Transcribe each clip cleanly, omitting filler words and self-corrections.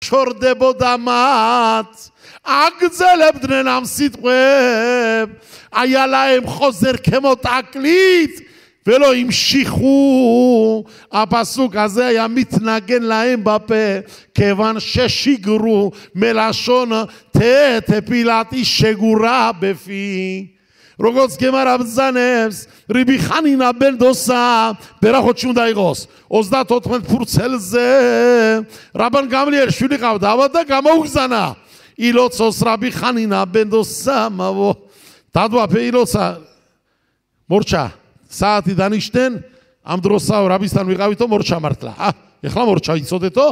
ჩორდებოდა მათ აგძელებდნენ ამ სიტყვებ აიალაემ ხოზერ ქემოტაკლით ველო იმშიხუ აფასუკ הזה היה מתנגן להם בפה כיוון ששיגרו מלשון תפילתי שגורה בפי როგორც გემარა ბრძანებს რიბი ხანინა ბენ დოსა ბერახოთ უნდა იყოს 34 ფურცელზე რაბან გამლიერ შვილი ყავდა ავა და გამოუგზანა ილოცოს რაბი ხანინა ბენ დოსა მავო დადვაფე ილოცა მორჩა საათი დანიშნენ ამ დროსაო რაბისთან ვიყავითო მორჩა მართლა ეხლა მორჩა იცოდეთო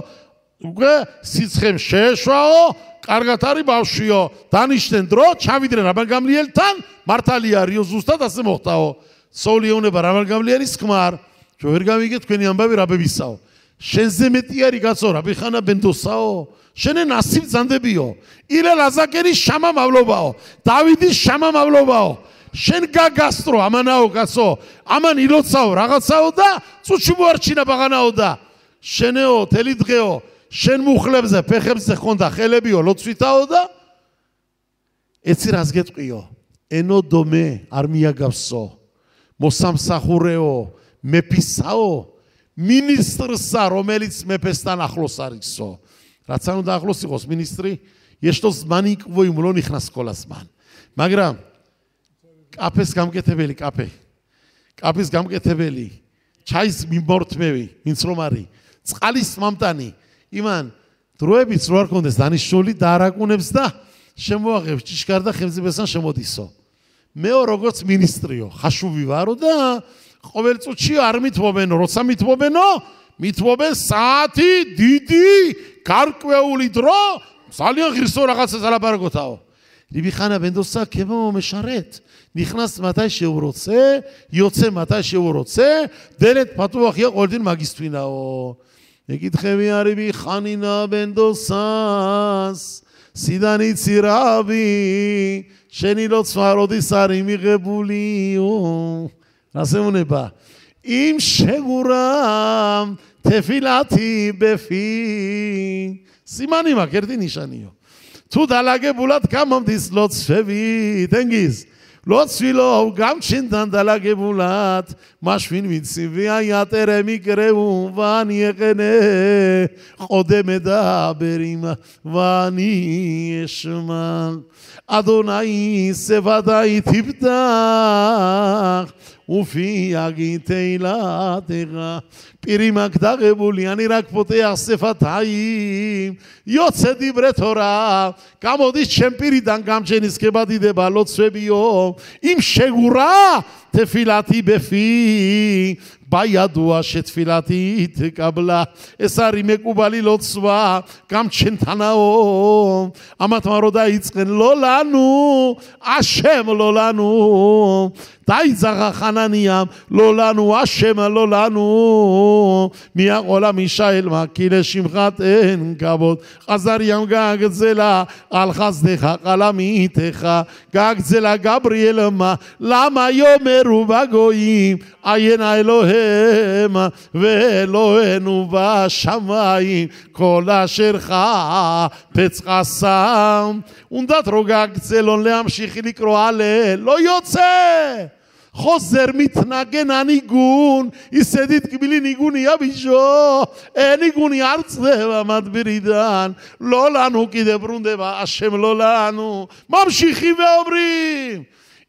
უკვე სიცხემ შეეშვაო კარგად არის ბავშვიო დანიშნენ დრო ჩავიდნენ რაბან გამლიელთან მართალია რიო ზუსტად ასე მოხდაო სოლიეუნება რაბან გამლielis ქმარ ჩვენ ვერ გამიგეთ თქვენი ამბავი რაბებისაო შენზე მეტი არის კაცო რაბი ხანა ბენდოსაო შენე ნასიბ ზანდებიო ილე ლაზაკერის შამამავლობაო დავიდის შამამავლობაო შენ გაგასტრო ამანაო კაცო ამან ილოცაო რაღაცაო და წუჩი მოარჩინა ბაღანაო და შენეო თელი დღეო შენ მუხლებზე ფეხებზე ხონდა ხელებიო ლოცვითაო და ეცი რას გეტყვიო ენო დომე არ მიაგავსო მოსამსახურეო მეფისაო მინისტრსა რომელიც მეფესთან ახლოს არისო რაც არ უნდა ახლოს იყოს მინისტრი ეშტო ზმანი კვოიმლო ნიხნა სკოლას მან მაგრამ კაფეს გამკეთებელი კაფის გამკეთებელი ჩაის მიმორთმევი ვინც რომ არის წყალის მამტანი იმან დროებიც რო არ კონდეს დანიშნული დაარაკუნებს და შემოაღებს ჭიშკარ და ხელმძებელთან შემოდისო მეო როგორც მინისტრიო ხაშუვი ვარო და ყოველ წუთში არ მithმობენო როცა მithმობენ საათი დიდი გარკვეული დრო ძალიან ღირსო რაღაცას ალაპარაკოთაო რიბი ხანა ბენდოსა ქემო მეშარეთ ნიხნას მათა შეუროცე იოცე მათა შეუროცე დერეთ ფატუახია ყოლდინ მაგისთვინაო ეკითხები არიბი ხანინა ბენდოსას სიდანი ცირავი შენი ლოცვა როდის არის მიღებულიო რასეუნება იმ შეგურამ თეფილათი ბეფი სიმანი მაქვს ერთი ნიშანიო თუ დალაგებულად გამომდის ლოცვები თენგიზ ლოცვილო გამჩინთან დალაგებულად მაშინ ვიცი ვიაიატერე მიკრეუ ვანი ეყენე ყოდემე და ბერიმა ვანი ეშმა ადონაი სევადაი თიფდა უფიაგი თეილატეგა პირიმაკ დაღებული ანირაკფოტე ასეფათაი იოცედი ბრეთორა გამოდის ჩემ პირიდან გამჩენისკებადიდება ლოცვებიო იმ შეგურა თეფილათი ბეფი ბაიადუა შეთფილათით კაბლა ეს არის მეკუბალი ლოცვა გამჩენთანაო ამათ მარო დაიწყენ ლოლანუ აშემ ლოლანუ დაიძაღა ხანანიამ ლოლანუ აშემ ლოლანუ მიაყოლა მიშაელმა კილე შიმხატენ გაბოდ ყაზარიამ გაგძელა ალხაზდეხა ყალამითეხა გაგძელა გაბრიელმა ლამა იომერუბაგოიმ აიენა ელოჰემ ველოენუ ვაშამაიმ კოლა შერხა პეცყასამ უნდათ რო გაგძელონ ლეამშიხილი კროალე ლო იოცე ხოზერ მითნაგენანი გუნ ისედი ტკბილი ნიგუნია ბიჭო ნიგუნი არ წდება მათ ბირიდან ლოლანუ კიდე ბრუნდება აშემ ლოლანუ მამშიხი ვეობრი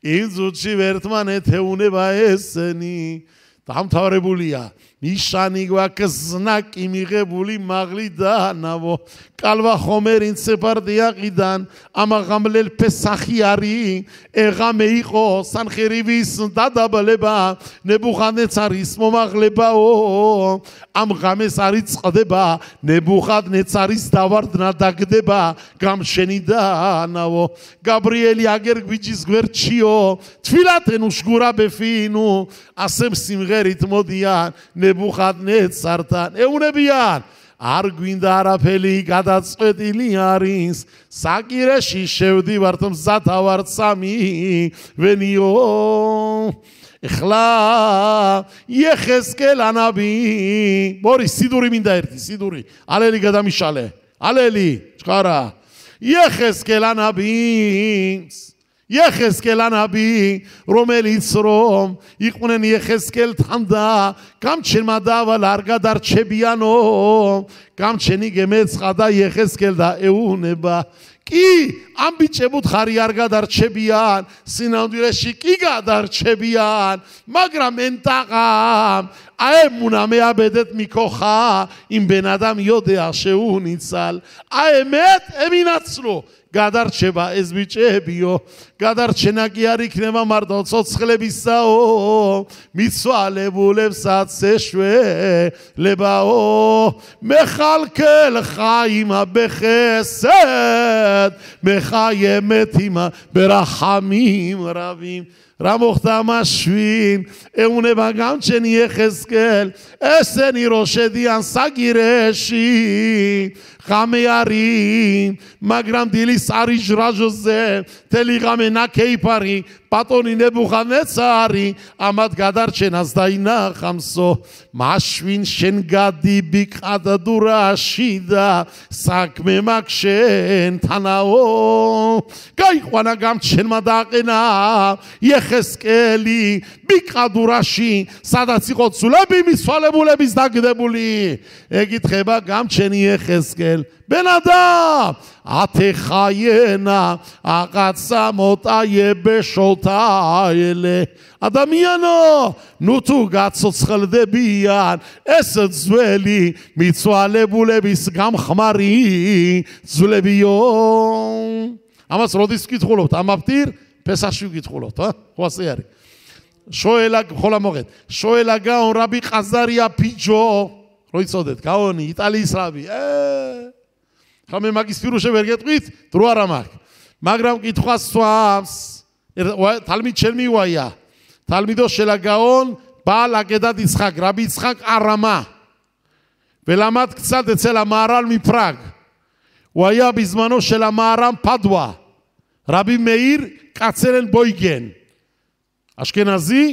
იმ ზუთში ვერთმანეთ ეუნება ესენი დამთავრებულია ნიშანი გვაქვს ზნაკი მიღებული მაღლიდანავო კალვა ხომერინ სეპარდიაყიდან ამაღამლელ ფესახი არის ეღამე იყო სანხერივის დადაბლება ნებუხადნეცარის მომაღლებაო ამ ღამეს არის წყდება ნებუხადნეცარის დავარდნა დაგდება გამშენიდანავო გაბრიელი აგერ გვიჯის გვერდჩიო თვილათენ უშგურაბეფინუ ასემ სიმღერით მოდიან ნებუხადნეცართან ეუნებიან არ გვინდა არაფერი გადაწყვეტილი არის საკირეში შევდივართ მზათა ვარ სამი ვენიო ეხლა იეხესკელ ანაბი მორი სიდური მინდა ერთი სიდური ალელი გადამიშალე ალელი ჭყარა იეხესკელ ანაბინს იეხესკელ ანაბი რომელიც რომ იყვნენ იეხესკელთან და გამჩენმა დავალ არ გადარჩებიანო გამჩენი გემეცხა და იეხესკელ და ეუნება კი ამ ბიჭებუთ ხარი არ გადარჩებიან სინამდვილეში კი გადარჩებიან მაგრამ ენტაღამ აემუნა მეაბედეთ მიქოხა იმ ბენადამ იოდეა შეუნიცალ აემეთ ემინაცლო გადარჩება ეს ბიჭებიო გადარჩენა კი არ იქნება მარტო ცოცხლებისაო მიცვალებულებსაც ეშველებაო მეხალკელ ხაიმა ბეხესედ მეხაიემეთიმა ბერახამიმ რავიმ რა მოხდა მაშვინ ეუნება გამჩენი იეხესკელ ესენი რო შედიან საგირეში ღამე არის მაგრამ დილის არის ჟრაჟოზე თელი ღამე ნაკეიფარი ბატონი ნებუხადნეცარი ამათ გადარჩენას დაინახამსო მაშვინ შენ გადიბი ყადადურაში და საქმე მაქვს შენთანაო გაიყვანა გამჩენმა დააყენა იეხესკელი ბიკადურაში სადაც იყო ცულები მიცვალებულების დაგდებული ეკითხება გამჩენი იეხესკელ ბენადამ ათეხაიენა აღაცა მოტაიებეშოთაელე ადამიანო ნუ თუ გაცოცხლდებიან ეს ძველი მიცვალებულების გამხმარი ძვლებიო ამას როდის ვკითხულობთ ამაფთირ ფესაში ვკითხულობთ ხო ასე არის შოელა ხოლა მოგეთ შოელა გაონ რაბი ყაზარია ფიჯო რო იცოდეთ გაონი იტალიის რაბი ხამე მაგის პირუშე ვერ გეტყვით დრო არა მაქვს მაგრამ კითხვას სვამს თალმიდ ჩემი ვაია თალმიდო შელა გაონ ბალა გედად იცხაკ რაბი იცხაკ არამა ველამად კცად ეცელა მარალ მიფრაგ ვაია ბიზმანო შელა მარამ პადვა რაბი მეირ კაცელენ ბოიგენ აშკენაზი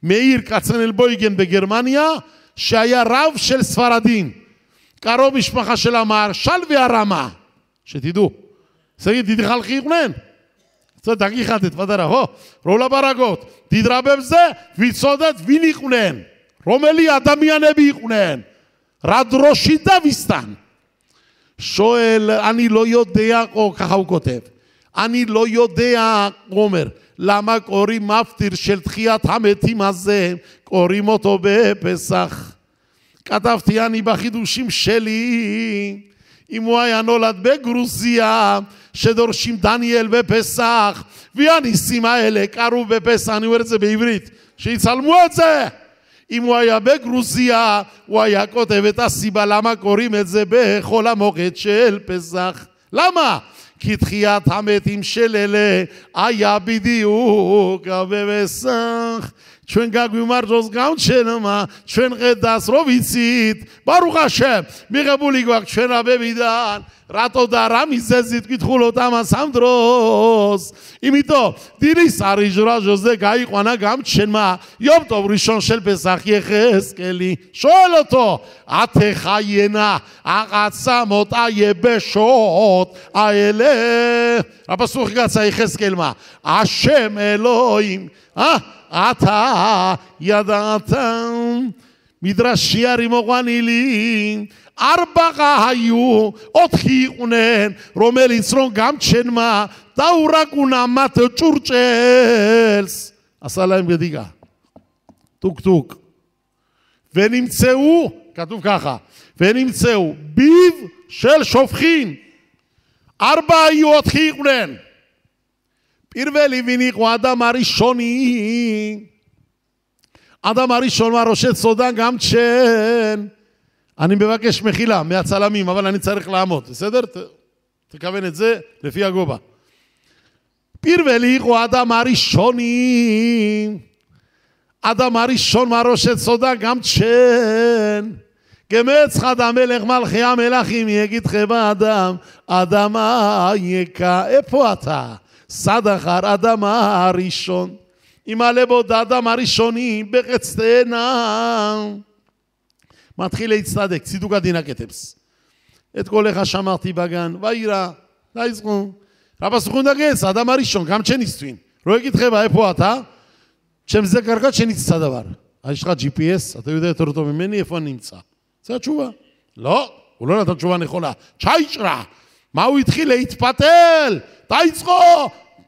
მეირ კაცელენ ბოიგენ ბეგერმანია შაია რավ შელ სფარადინ კარო მიშმახა შელა მარშალ ვეარამა შეთიდუ ესე დიდი ხალხი იყვნენ ცა დაგიხადეთ პატარა ხო რო ლაპარაკობთ დიდ რაბებზე ვიცოდეთ ვინ იყვნენ რომელი ადამიანები იყვნენ რა დროში და ვისთან შოელ ანი ლოიოდეაყო ქახავკოთებ ანი ლოიოდეაყომერ ლამა კორი მაფტირ შელთხიათ ამეთი მასზე კორი მოტობე პესახ კატავთიანი ბახიდუშიმ შელი იმუაიანოლად ბეგრუზია შედორშიმ დანიელ ბეპესახ ვიანი სიმაელე კარუ ბეპესანი ვერზე ბეივრით შეიცალმუაძე იმუაია ბეგრუზია ვაია კოტევეტა სიბალამა კორი მეძე ბე ხოლა მოგეჩელ პესახ ლამა კითხიათ ამეთიმ შელელე აია ბიდიუ გავევესახ ჩვენ გაგვიმარჯოს გამჩენმა ჩვენ ხედავს რო ვიცით ბარუხ ჰაშემ მიღებული გვაქვს ჩვენებებიდან რატო და რა მიზეზით გითხულობთ ამას ამ დროს იმიტომ დილის არის ჟრაჟოზე გაიყვანა გამჩენმა იომ ტוב რიშონ შელ პესახ იეხესკელი შოელოთო ათეხაიენა აღაცა მოტაიებეშოთ აელე აპასუხი გაცა იეხესკელმა აშემ ელოიმ ათა იადათა მიდრაში არის მოყვანილი არბაღაიუ ოთხი იყვნენ რომელიც რომ გამჩენმა დაურაკუნა მათ ჭურჭელს ასალაიმ გედიგა ტუკ ვენიმცეუ კატუв კახა ვენიმცეუ ბივ შელ შოფხინ არბაიუ ოთხი იყვნენ პირველი ვინ იყო ადამ არიშონი ადამ არიშონმა რო შეცოდა გამჩენ אני מבקש מחילה מהצלמים, אבל אני צריך לעמוד, בסדר? תכוון את זה לפי הגובה. פירוול איכו אדם הראשוני, אדם הראשון מהראשת סודה גם צ'ן, כמצחד המלך מלכי המלכים יגיד חבה אדם, אדם היקה, איפה אתה? סד אחר אדם הראשון, אם הלבוד אדם הראשוני בחצתנה, מתחיל להצטדק, צידוק הדין הכתבס. את קולך שמעתי בגן, וירא, ויזכו. רב הסוכן דגץ, האדם הראשון, גם צ'ניסטווין. לא יגיד לך, איפה אתה? שזה קרקע שניצא דבר. יש לך GPS, אתה יודע יותר טוב ממני, איפה אני נמצא? זה התשובה. לא, הוא לא נתן תשובה נכונה. צ'יישרה, מה הוא התחיל להתפתל? תייצחו,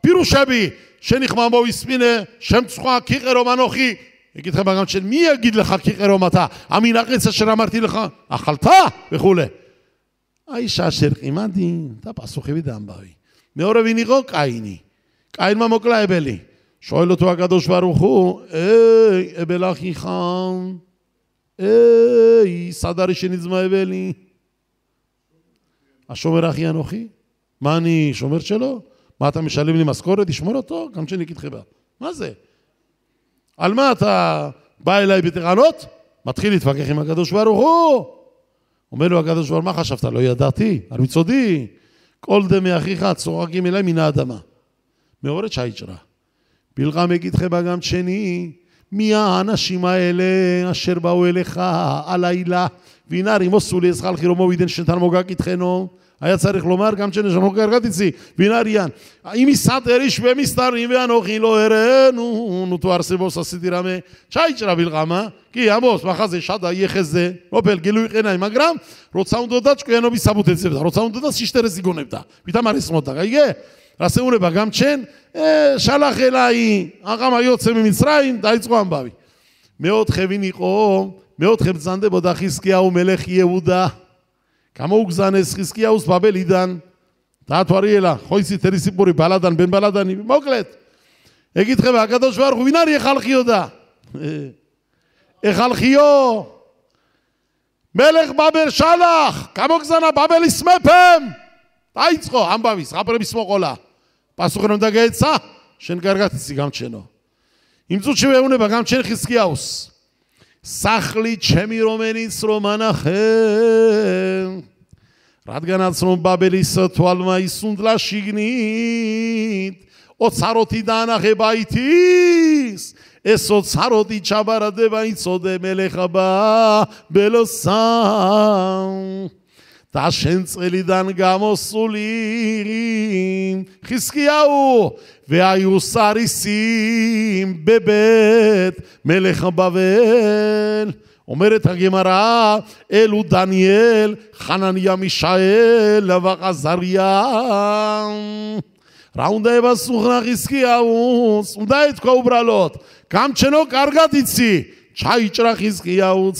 פירוש בי, שנחמם בו הספינה, שם צחוה, כיכרום אנוכי. יגיד לך גם של מי יגיד לך כיכרום אתה? אמין הקץ אשר אמרתי לך, אכלת? וכו'. האישה אשר חימדי, אתה פסוכי בדם באי. מעורבי ניחו קייני. קיין מה מוקלה אבלי. שואל אותו הקדוש ברוך הוא, אבל אחיך, סדרי שנזמה אבלי. השומר אחי אנוכי? מה אני שומר שלו? מה אתה משלם לי משכורת? תשמור אותו? גם שאני אגיד חבר. מה זה? על מה אתה בא אליי בטענות? מתחיל להתווכח עם הקדוש ברוך הוא. אומר לו הקדוש ברוך הוא, מה חשבת? לא ידעתי, על מצודי. כל דמי אחיך צוחקים אליי מן האדמה. מעורר צ'ייצ'רה. בלעם יגיד לך גם שני, מי האנשים האלה אשר באו אליך הלילה, וינרים עשו לישחל חירומו וידן שנתן מוגק איתכנו. היה צריך לומר גם שנשמעו קרקת איצי, וינריין. אם יסתר איש ומסתרים ואנוכי לא הראנו, נותו ארסבוס עשיתי רמה. צ'ייצ'רה בלעמה, כי עמוס, מחזה שדה יחזה, אופל גילוי חיניים, אגרם, רוצה ונדודת שכוינו ביסבות את זה, רוצה ונדודת שישתר זיגון נבדה. פתאום הרסמות דגה, רסאו נבא גם צ'ן, שלח אליי, אגרם היוצא ממצרים, די צרועם באבי. מאוד חביניחו, מאוד חבצנדה בודה חזקיהו מלך יהודה. כמה הוא גזנס חזקיהו סבבל עידן. תעתו אריאלה, חויסי תרי סיפורי, בלדן, בן בלדני, מוקלט. יגיד לך, הקדוש ברוך הוא, וינרי יחל חיודה. יחל חיו. מלך בבל שלח, כמה גזנה בבל יסמפם. די צחו, עם בביס, רפר בסמוך עולה. פסוק נמדגה עצה, שנגרגת אצלי גם צ'נו. ימצאו שבאונה בגם צ'ן חזקיהוס. סחלי צ'מי רומניץ רומנחם. רדגנת סרום בבליס תואלמה יסונד לשיגנית. אוצרותי דנחי ביתיס. אס אוצרותי צ'בר דבי צודה מלך הבא בלוסם. תשן צלידן גם אוסולים חזקיהו והיו סריסים בבית מלך בבל. אומרת הגמרא, אלו דניאל, חנניה, מישאל ועזריה. ראונדה בסוכנה חזקיהו, סונדה את קוברלות, גם צ'נו קרגת איצי, צ'ייצ'רה חזקיהו.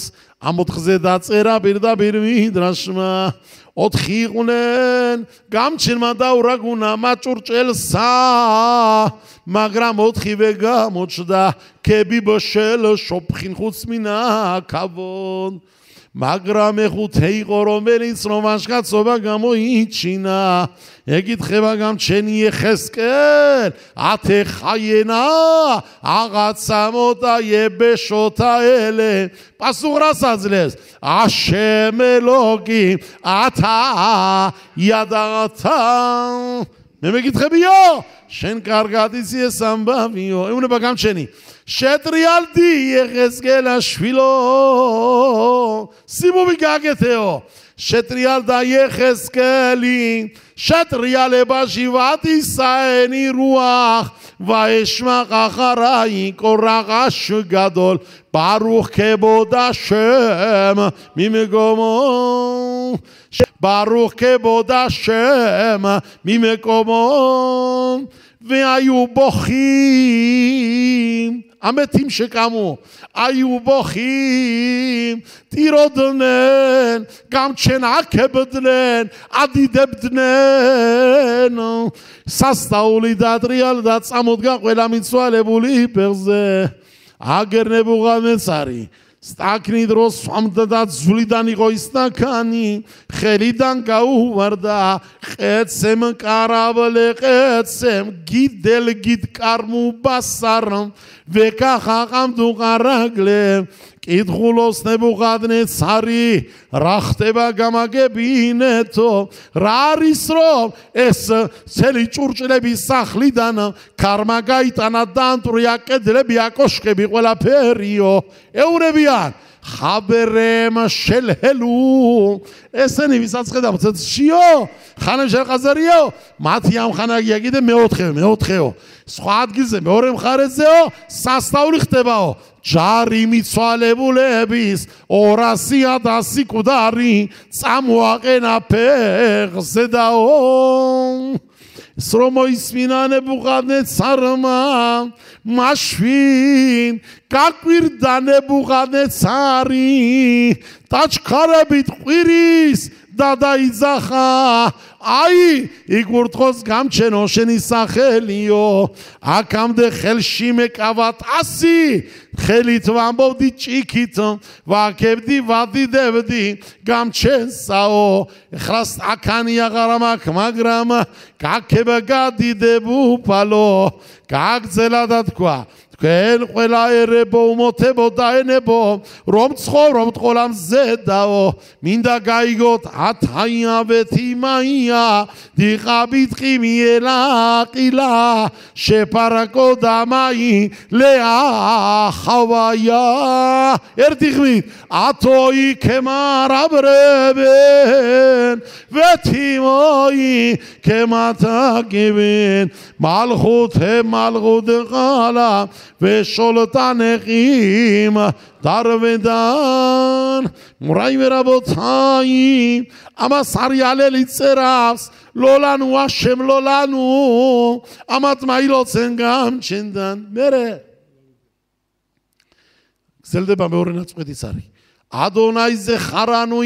עמוד חזדה צעירה ברדבר מדרשמה עוד חיכונן גם צ'למדאו רגונה מצ'ורצ'ל סא מגרם עוד חי וגם עוד שדה כביבו של שופחין חוץ מן הכבוד מגרם איכותי חורום וליצרו משקת סובה גם הוא יתשינה יגיד חבה גם צ'ני יחזקאל התחיינה העצמות היבשות האלה פסוק רסזלס השם אלוקים אתה ידעת ממגיד חביו שן קרגתי סייסם בביו אמונה בגם צ'ני שטריאלתי יחזקאל השבילו שימו בגגתו שטריאלדה יחזקאלי שטריאלה בשבעת ישאני רוח ואשמח אחריי כל רעש גדול ברוך כבוד השם ממקומו ברוך כבוד השם ממקומו והיו בוכים המתים שקמו היו בוכים תירודנן גם צ'נעקה בדנן עדידה בדנן ססתאו לידת ריאלדת צמוד גח ולמצווה לבולי פרזה אגר נבוכדנצר סתקני דרוס עמדת זולידני גויסתקני חלידן גאו ורדה חצם קרב לחצם גידל גיד קרמו בשר וככה עמדו הרגלם כדחולוס נבוכדנצרי רחתה בגם הגבינתו רער ישרום אס סלי צ'ורצ' לביסח לידנה קרמה גייתנה דנטור יקד לביאקושקה בכל הפריו אהו נביאן ხაბერემ შელჰელუ ესენი ვისაც ხედავთ შიო ხანემ შეყაზარიო მათი ამ ხანაგია კიდე მეოთხეო სხვა ადგილზე მეორე მხარეზეო სასწაული ხდებაო ჯარი მიცვალებულების 200 მკვდარი წამოაყენა ფეხზე დაო სრომო ისმინა ნებუხადნეცარმა მაშვინ გაკვირდა ნებუხადნეცარი დაჩქარებით ყვირის და დაიძახა აი იგურთხოს გამჩენო შენი სახელიო აქამდე ხელში მეკავა ტასი ხელით ვამბობდი ჭიქით ვაკებდი ვადიდებდი გამჩენსაო ეხლა აქანი აღარა მაქვს მაგრამ გაქება გადიდებუფალო გაგძელა და თქვა თქვენ ყველა ერებო უმოთებო დაენებო რომ ცხოვრობთ ყველა მზედაო მინდა გაიგოთ ათაიავეთი მაია დიყაბით ყიმიელა ყილა შეფარაკო დამაი ლეა ხავაია ერთი ხმით ათოი ქემარაბრებენ ვეთიმოი ქემათაგებენ მალხუთე ყალა ვეშოლტანეყიმ დარვედან მურაიმერაბოთაი ამას არიალელი წერავს ლოლანუ აშემ ლოლანუ ამათ მაილოცენ გამჩენდან მერე გზელდება მეორე ნაწყვეტიც არის ადონაიზე ხარანუ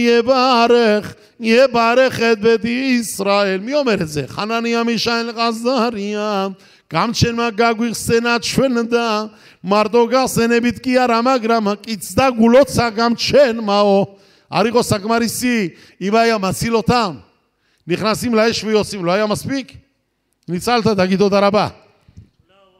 ებარეხეთ ბეთი ისრაელ მიომერეზე ხანანია მიშაელ ყაზარია გამჩენმა გაგვიხსენა ჩვენ და მარტო გახსენებით კი არა მაგრამ კიცდა გულოცა გამჩენმაო არისო საკმარისი იბაია მასილოთამ נכנסים לאש ויוצאים לא היה מספיק ניצלת תגיד תודה רבה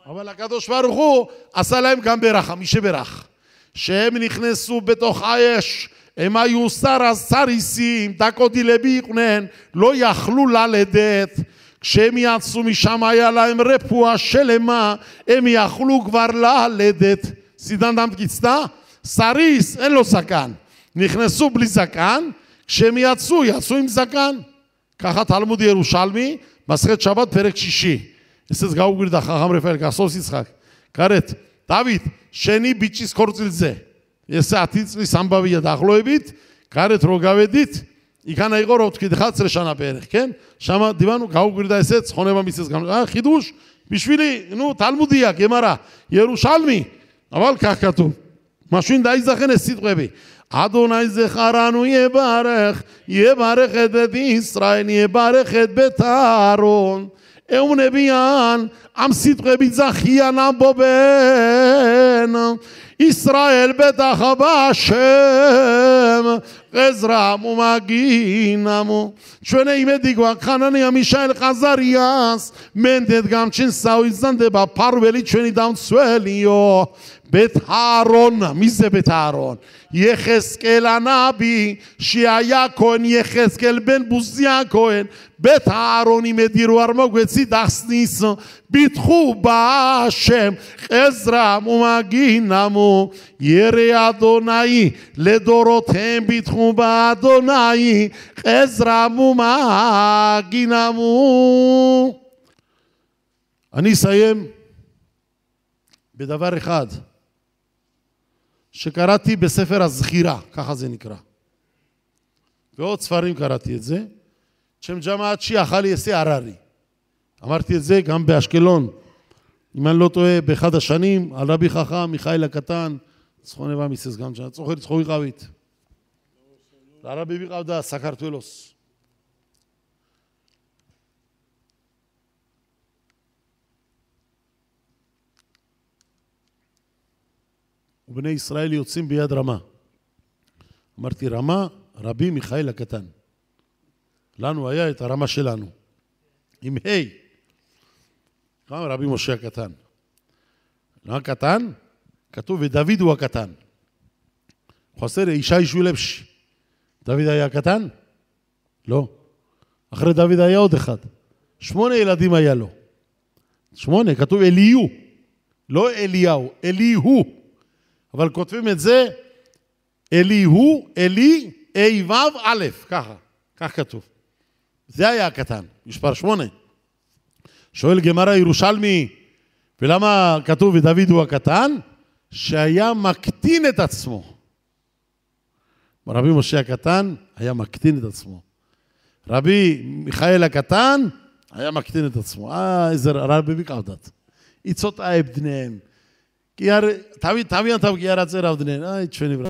אבל הקדוש ברוך הוא עשה להם גם ברכה מי שברך שהם נכנסו בתוך האש הם היו סריסים דקותי לביכנן לא יכלו ללדת כשהם יצאו משם היה להם רפואה שלמה הם יכלו כבר ללדת סידן דם קיצתה סריס אין לו זקן נכנסו בלי זקן כשהם יצאו עם זקן ככה תלמוד ירושלמי מסכת שבת פרק 6 אסס גאו גרדה חכם רפאל כסוס יצחק קראת דוד שני ביצ'יס קורצילזה יסע תיצלי סמבביה דאכלויבית קראת רוגאבדית იქან იყო რომ თქვი 11 შანა პერეხ, כן? שם דיברנו გაუგვირდა ესეც ხონება მისის გამ. חידוש בשבילי, נו תלמודיה, גמרא, ירושלמי. אבל כך כתוב. משווין דאיזכן את סיטרבי. אדוני זכרנו יברך את בית ישראל, יברך את בית אהרון. ונביאן, עם סיטרבי זכיינם בו בן. ישראל בטח בהשם עזרם ומגינם שני מדיגו חנניה מישאל חזריאס מנדד גם צ'נסאו איזנדה בפרבלית שני דם סואליו בית אהרון מי זה בית אהרון יחזקאל הנביא שהיה כהן יחזקאל בן בוזיה כהן בית אהרון עם הדירו ארמוג וצידסניס ביטחו בהשם עזרם ומגינם ירא אדוני לדורותיהם ביטחו באדוני עזרם ומגינם אני אסיים בדבר אחד שקראתי בספר הזכירה, ככה זה נקרא. ועוד ספרים קראתי את זה, שם ג'מעת שיחל יסי הררי. אמרתי את זה גם באשקלון, אם אני לא טועה, באחד השנים, על רבי חכם, מיכאל הקטן, צחון אבא מיסס גם שם, צוחר צחוי חבית. לרבי ביחדה, סקרטולוס. ובני ישראל יוצאים ביד רמה. אמרתי רמה, רבי מיכאל הקטן. לנו היה את הרמה שלנו. עם היי. גם רבי משה הקטן. לא הקטן, כתוב ודוד הוא הקטן. חסר אישה ישולבש. דוד היה הקטן? לא. אחרי דוד היה עוד אחד. 8 ילדים היה לו. 8, כתוב אליהו. לא אליהו, אליהו. אבל כותבים את זה אלי הוא, אלי, A, ו', א', ככה, כך כתוב. זה היה הקטן, מספר 8. שואל גמרא ירושלמי, ולמה כתוב ודוד הוא הקטן? שהיה מקטין את עצמו. רבי משה הקטן היה מקטין את עצמו. רבי מיכאל הקטן היה מקטין את עצמו. איזה רבי בקעודת. יצות אהב דניהם. תמיד אתה בגיע רצה רב דניהם. תשווה נברא.